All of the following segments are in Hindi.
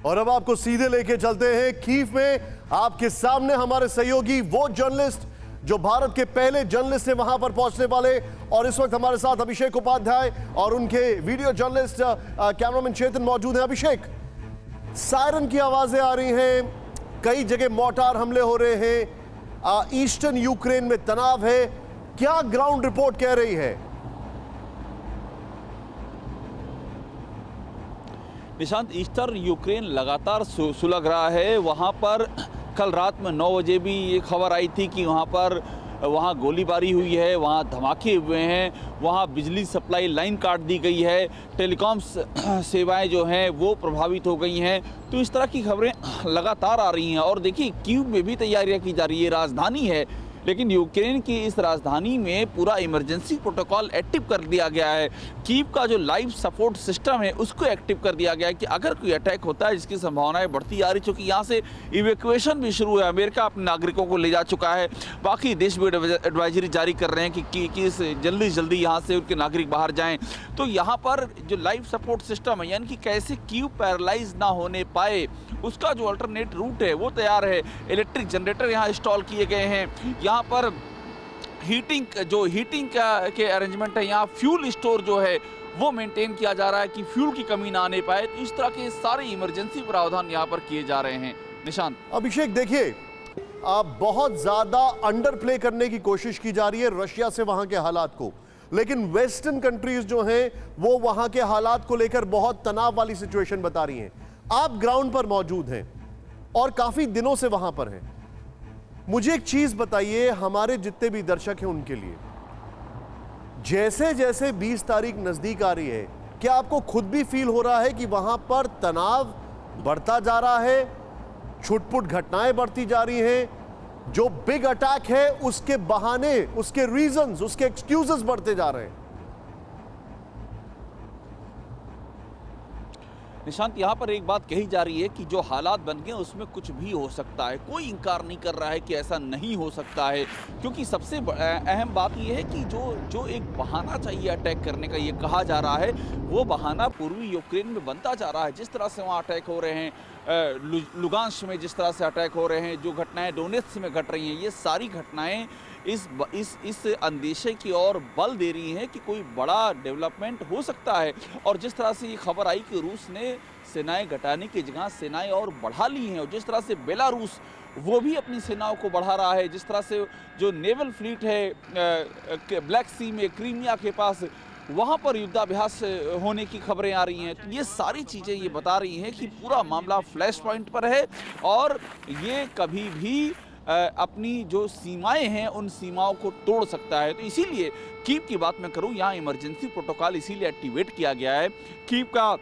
और अब आपको सीधे लेके चलते हैं कीव में। आपके सामने हमारे सहयोगी वो जर्नलिस्ट जो भारत के पहले जर्नलिस्ट हैं वहां पर पहुंचने वाले, और इस वक्त हमारे साथ अभिषेक उपाध्याय और उनके वीडियो जर्नलिस्ट कैमरामैन चेतन मौजूद हैं। अभिषेक, सायरन की आवाजें आ रही हैं, कई जगह मोर्टार हमले हो रहे हैं, ईस्टर्न यूक्रेन में तनाव है, क्या ग्राउंड रिपोर्ट कह रही है? निशांत, ईस्टर्न यूक्रेन लगातार सुलग रहा है। वहाँ पर कल रात में 9 बजे भी ये खबर आई थी कि वहाँ गोलीबारी हुई है, वहाँ धमाके हुए हैं, वहाँ बिजली सप्लाई लाइन काट दी गई है, टेलीकॉम सेवाएं जो हैं वो प्रभावित हो गई हैं। तो इस तरह की खबरें लगातार आ रही हैं। और देखिए, कीव में भी तैयारियां की जा रही है, राजधानी है, लेकिन यूक्रेन की इस राजधानी में पूरा इमरजेंसी प्रोटोकॉल एक्टिव कर दिया गया है। कीव का जो लाइव सपोर्ट सिस्टम है उसको एक्टिव कर दिया गया है कि अगर कोई अटैक होता है, जिसकी संभावनाएं बढ़ती आ रही, चूँकि यहाँ से इवैक्यूएशन भी शुरू है। अमेरिका अपने नागरिकों को ले जा चुका है, बाकी देश भी एडवाइजरी जारी कर रहे हैं कि जल्दी से जल्दी यहाँ से उनके नागरिक बाहर जाएँ। तो यहाँ पर जो लाइव सपोर्ट सिस्टम है, यानी कि कैसे कीव पैरालाइज ना होने पाए, उसका जो अल्टरनेट रूट है वो तैयार है। इलेक्ट्रिक जनरेटर यहाँ इंस्टॉल किए गए हैं, यहाँ पर हीटिंग के अरेंजमेंट है, यहाँ फ्यूल स्टोर जो है वो मेंटेन किया जा रहा है कि फ्यूल की कमी ना आने पाए। तो इस तरह के सारे इमरजेंसी प्रावधान यहाँ पर किए जा रहे हैं। निशांत, अभिषेक, देखिए, बहुत ज्यादा अंडर प्ले करने की कोशिश की जा रही है रशिया से वहां के हालात को, लेकिन वेस्टर्न कंट्रीज जो हैं वो वहां के हालात को लेकर बहुत तनाव वाली सिचुएशन बता रही हैं। आप ग्राउंड पर मौजूद हैं और काफी दिनों से वहां पर हैं। मुझे एक चीज बताइए, हमारे जितने भी दर्शक हैं उनके लिए, जैसे जैसे 20 तारीख नजदीक आ रही है, क्या आपको खुद भी फील हो रहा है कि वहां पर तनाव बढ़ता जा रहा है, छुटपुट घटनाएं बढ़ती जा रही हैं, जो बिग अटैक है उसके बहाने, उसके रीजंस, उसके एक्सक्यूजेस बढ़ते जा रहे हैं? निशांत, यहाँ पर एक बात कही जा रही है कि जो हालात बन गए उसमें कुछ भी हो सकता है। कोई इंकार नहीं कर रहा है कि ऐसा नहीं हो सकता है, क्योंकि सबसे अहम बात यह है कि जो एक बहाना चाहिए अटैक करने का, ये कहा जा रहा है, वो बहाना पूर्वी यूक्रेन में बनता जा रहा है। जिस तरह से वहाँ अटैक हो रहे हैं, लुगांश में जिस तरह से अटैक हो रहे हैं, जो घटनाएं डोनेत्स्क में घट रही हैं, ये सारी घटनाएं इस अंदेशे की ओर बल दे रही हैं कि कोई बड़ा डेवलपमेंट हो सकता है। और जिस तरह से ये खबर आई कि रूस ने सेनाएं घटाने की जगह सेनाएं और बढ़ा ली हैं, और जिस तरह से बेलारूस वो भी अपनी सेनाओं को बढ़ा रहा है, जिस तरह से जो नेवल फ्लीट है ब्लैक सी में, क्रीमिया के पास, वहाँ पर युद्धाभ्यास होने की खबरें आ रही हैं। तो ये सारी चीज़ें ये बता रही हैं कि पूरा मामला फ्लैश पॉइंट पर है, और ये कभी भी अपनी जो सीमाएं हैं उन सीमाओं को तोड़ सकता है। तो इसीलिए कीव की बात मैं करूं, यहाँ इमरजेंसी प्रोटोकॉल इसीलिए एक्टिवेट किया गया है। कीव का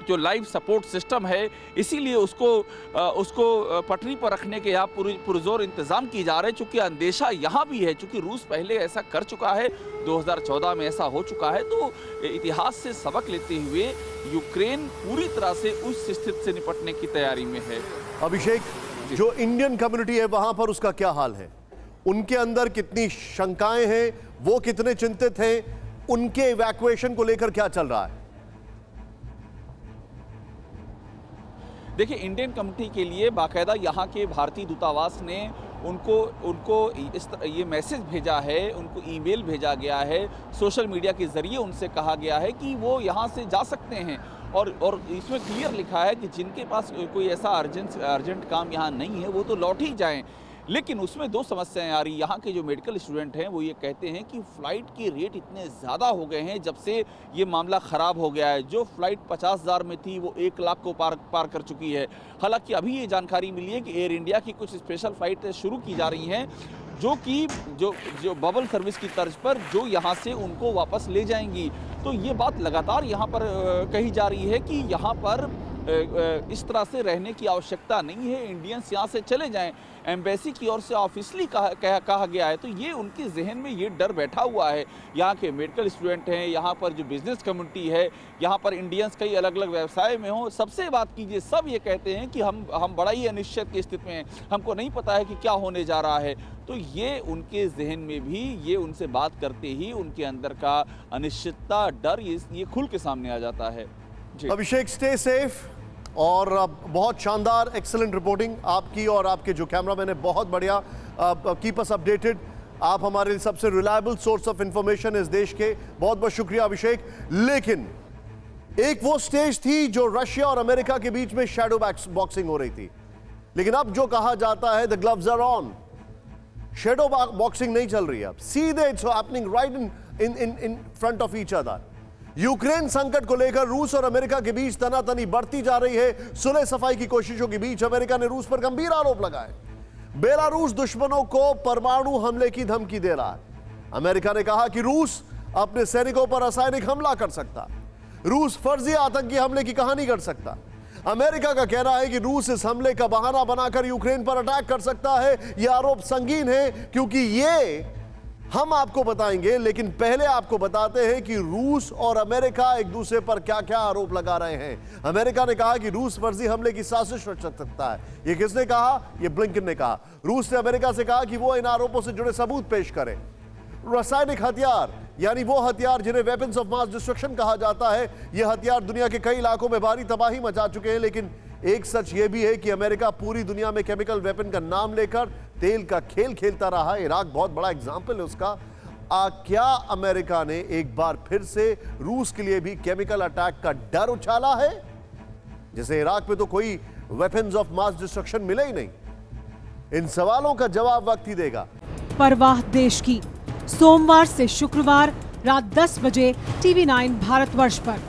जो लाइव सपोर्ट सिस्टम है, इसीलिए उसको पटरी पर रखने के यहाँ पुरजोर इंतजाम किए जा रहे हैं। चूँकि अंदेशा यहाँ भी है, चूँकि रूस पहले ऐसा कर चुका है, 2014 में ऐसा हो चुका है। तो इतिहास से सबक लेते हुए यूक्रेन पूरी तरह से उस स्थिति से निपटने की तैयारी में है। अभिषेक, जो इंडियन कम्युनिटी है वहां पर, उसका क्या हाल है? उनके अंदर कितनी शंकाएं हैं, वो कितने चिंतित हैं, उनके इवैक्यूएशन को लेकर क्या चल रहा है? देखिए, इंडियन कम्युनिटी के लिए बाकायदा यहाँ के भारतीय दूतावास ने उनको ये मैसेज भेजा है, उनको ईमेल भेजा गया है, सोशल मीडिया के जरिए उनसे कहा गया है कि वो यहाँ से जा सकते हैं। और इसमें क्लियर लिखा है कि जिनके पास कोई ऐसा अर्जेंट काम यहाँ नहीं है वो तो लौट ही जाएं। लेकिन उसमें दो समस्याएं आ रही। यहाँ के जो मेडिकल स्टूडेंट हैं वो ये कहते हैं कि फ़्लाइट के रेट इतने ज़्यादा हो गए हैं जब से ये मामला ख़राब हो गया है। जो फ़्लाइट 50,000 में थी वो 1 लाख को पार कर चुकी है। हालांकि अभी ये जानकारी मिली है कि एयर इंडिया की कुछ स्पेशल फ़्लाइट शुरू की जा रही हैं जो बबल सर्विस की तर्ज पर, जो यहाँ से उनको वापस ले जाएंगी। तो ये बात लगातार यहाँ पर कही जा रही है कि यहाँ पर इस तरह से रहने की आवश्यकता नहीं है, इंडियंस यहाँ से चले जाएं। एम्बेसी की ओर से ऑफिशियली कहा गया है। तो ये उनके जहन में ये डर बैठा हुआ है। यहाँ के मेडिकल स्टूडेंट हैं, यहाँ पर जो बिजनेस कम्युनिटी है, यहाँ पर इंडियंस कई अलग अलग व्यवसाय में हों, सबसे बात कीजिए, सब ये कहते हैं कि हम बड़ा ही अनिश्चित की स्थिति में हैं, हमको नहीं पता है कि क्या होने जा रहा है। तो ये उनके जहन में भी, ये उनसे बात करते ही उनके अंदर का अनिश्चितता, डर, ये खुल के सामने आ जाता है। अभिषेक, स्टे सेफ, और बहुत शानदार एक्सीलेंट रिपोर्टिंग आपकी और आपके जो कैमरामैन है, बहुत बढ़िया। Keep us updated. आप हमारे सबसे रिलायबल सोर्स ऑफ इंफॉर्मेशन इस देश के। बहुत बहुत शुक्रिया अभिषेक। लेकिन एक वो स्टेज थी जो रशिया और अमेरिका के बीच में शैडो बॉक्सिंग हो रही थी, लेकिन अब जो कहा जाता है the gloves are on. Shadow boxing नहीं चल रही है अब, सीधे it's happening right in front of each other. Ukraine संकट को लेकर रूस और अमेरिका के बीच तनातनी बढ़ती जा रही है। सुलह सफाई की कोशिशों के बीच अमेरिका ने रूस पर गंभीर आरोप लगाए। बेलारूस दुश्मनों को परमाणु हमले की धमकी दे रहा है। अमेरिका ने कहा कि रूस अपने सैनिकों पर रासायनिक हमला कर सकता, रूस फर्जी आतंकी हमले की कहानी कर सकता। अमेरिका का कहना है कि रूस इस हमले का बहाना बनाकर यूक्रेन पर अटैक कर सकता है। यह आरोप संगीन है, क्योंकि ये हम आपको बताएंगे, लेकिन पहले आपको बताते हैं कि रूस और अमेरिका एक दूसरे पर क्या क्या आरोप लगा रहे हैं। अमेरिका ने कहा कि रूस फर्जी हमले की साजिश रच सकता है। ये किसने कहा? ये ब्लिंकन ने कहा। रूस ने अमेरिका से कहा कि वो इन आरोपों से जुड़े सबूत पेश करे। रासायनिक हथियार, यानी वो हथियार जिन्हें वेपन्स ऑफ मास डिस्ट्रक्शन कहा जाता है, ये हथियार दुनिया के कई इलाकों में भारी तबाही मचा चुके हैं। लेकिन एक सच ये भी है कि अमेरिका पूरी दुनिया में केमिकल वेपन का नाम लेकर तेल का खेल खेलता रहा है। इराक बहुत बड़ा एग्जाम्पल है उसका। क्या अमेरिका ने एक बार फिर से रूस के लिए भी केमिकल अटैक का डर उछाला है? जैसे इराक में तो कोई वेपन्स ऑफ मास डिस्ट्रक्शन मिले ही नहीं। इन सवालों का जवाब वक्त ही देगा। परवाह देश की, सोमवार से शुक्रवार रात 10 बजे TV9 भारतवर्ष पर।